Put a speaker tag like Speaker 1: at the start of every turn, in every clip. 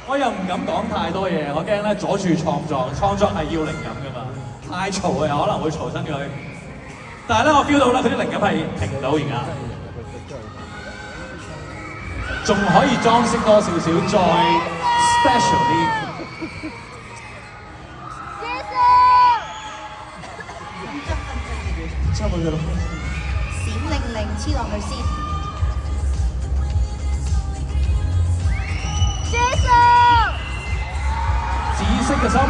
Speaker 1: 我又唔敢講太多嘢，我驚咧阻住創作係要靈感噶嘛，太嘈啊，可能會嘈親佢。但係咧，我 feel 到咧，佢啲靈感係停唔到而家，仲可以裝飾多少少，再 special 啲。差唔多啦。
Speaker 2: 閃靈靈黐落去先。
Speaker 1: 紫色嘅心。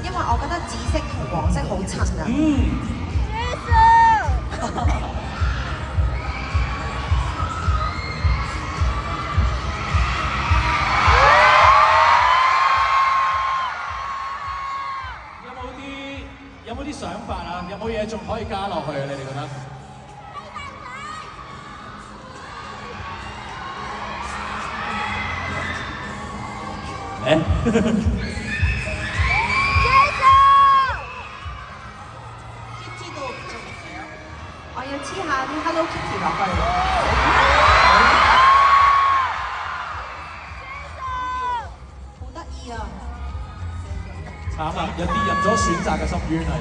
Speaker 2: 因為我覺得紫色同黃色好襯啊。
Speaker 1: 有冇啲想法啊？有冇嘢仲可以加落去啊？你哋覺得？Kitty
Speaker 2: 都我要黐下啲 Hello Kitty 落去。好得意啊！
Speaker 1: 慘啦，又跌入咗選擇嘅深淵啊！